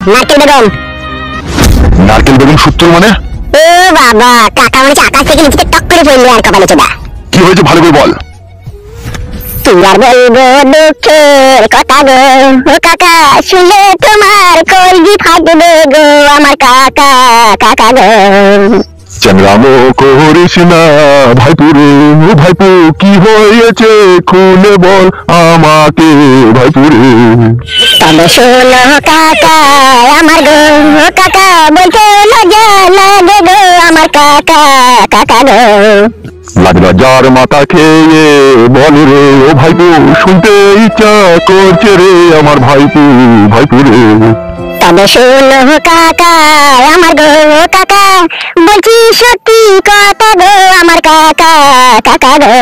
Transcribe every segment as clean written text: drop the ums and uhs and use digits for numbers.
নারকেল বেগম। নারকেল বেগম সূত্র মানে? ও বাবা, কাকা মনে হচ্ছে আকাশ থেকে নিচে টক করে পড়লো আর কপালে চোদা। কি হয়েছে ভালো করে বল। কি আর বলবো দুঃখের কথা গো, ও কাকা শুনলে তোমার কলজি ফাটবে গো আমার কাকা, কাকা গো। চ্যাংরামো করিস না ভাইপুরে, ও ভাইপু কি হয়েছে খুলে বল আমাকে ভাইপুরে। তবে শোনো কাকা আমার গো, ও কাকা বলতে লজ্জা লাগে গো আমার কাকা, কাকা গো। লাগলো যার মাথা খেয়ে বল রে ও ভাইপু, শুনতে ইচ্ছা করছে রে আমার ভাইপু, ভাইপুরে। তবে শোনো কাকা আমার গো, কাকা বলছি সত্যি কথা গো আমার কাকা, কাকা গো।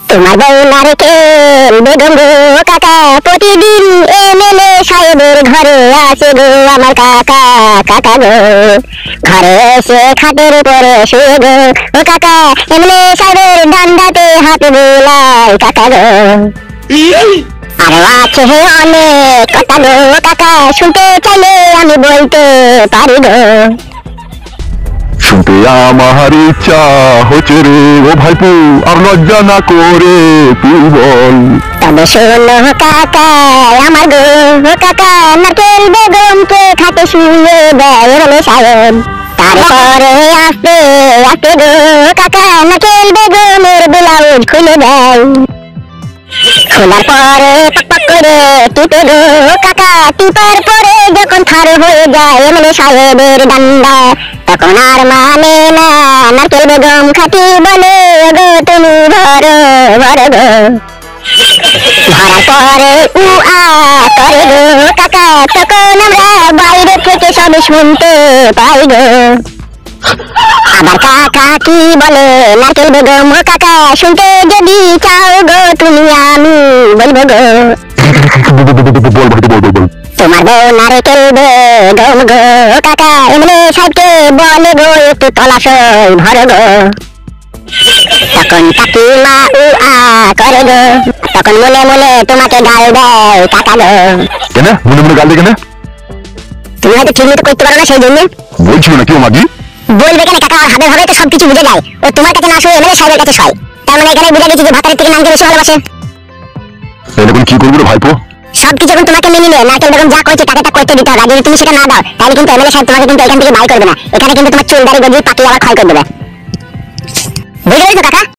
তোমার বউ নারকেল বেগম গো কাকা প্রতিদিন এমএলএ সাহেবের ঘরে আসে গো আমার কাকা, কাকা গো। ঘরে এসে খাটের উপরে শুয়ে গো ও কাকা এমএলএ সাহেবের ডান্ডাতে হাত বোলায় কাকা গো। আরো আছে অনেক কথা গো কাকা, শুনতে চাইলে আমি বলতে পারি গো। শুনতে আমার ইচ্ছা হচ্ছে রে ও ভাইপু, আর লজ্জা না করে তুই বল। তবে শোনো কাকা আমার গো, কাকা নারকেল বেগমকে খাতে শুয়ে দেয় এমএলএ সাহেব। তারপরে আস্তে আস্তে গো কাকা নারকেল বেগমের ব্লাউজ খুলে দেয়। খোলার পরে পক পক করে টিপে গো কাকা, টিপার পরে যখন থার হয়ে যায় এমএলএ সাহেবের ডান্ডা, তখন আর মানে না নারকেল বেগম খাটি বলে গো তুমি ভরো ভরো গো। ধরার পরে উ আ করে গো কাকা, তখন আমরা বাইরে থেকে সব শুনতে পাই গো। আবার কাকা কি বলে নারকেল বেগম ও কাকা, শুনতে যদি চাও গো তুমি আমি বলবো গো। বল ভাইপু বল বল বল। তোমার বউ নারকেল বেগম গো কাকা এমনি সাহেবকে বলে গো একটু তলাশই ভরো গো। তখন কাকিমা উ আ করে গো, তখন মনে মনে তোমাকে গাল দেয় কাকা গো। কেন মনে মনে গাল দে কেন? তুমি হয়তো ঠিক মতো করতে পারো না সেই জন্য। বলছিল না কেউ মাগি? বলবে কেন কাকা, হাবে ভাবে তো সবকিছু বুঝে যায়। ও তোমার কাছে না শুয়ে এমএলএ সাহেবের কাছে শয়। তার মানে এখানে বুঝে গেছি যে ভাতারের থেকে নামকে বেশি ভালোবাসে। তাহলে এখন কি করবো রে ভাইপো? সবকিছু এখন তোমাকে মেনে নিয়ে নারকেল বেগম যা করছে তাকে তা করতে দিতে হবে। আর যদি তুমি সেটা না দাও তাহলে কিন্তু এমএলএ সাহেব তোমাকে কিন্তু এখান থেকে বাই করবে না। এখানে কিন্তু তোমার চুল দাড়ি গজিয়ে পাকিয়ে আবার ক্ষয় করে দেবে। বুঝে গেছো কাকা?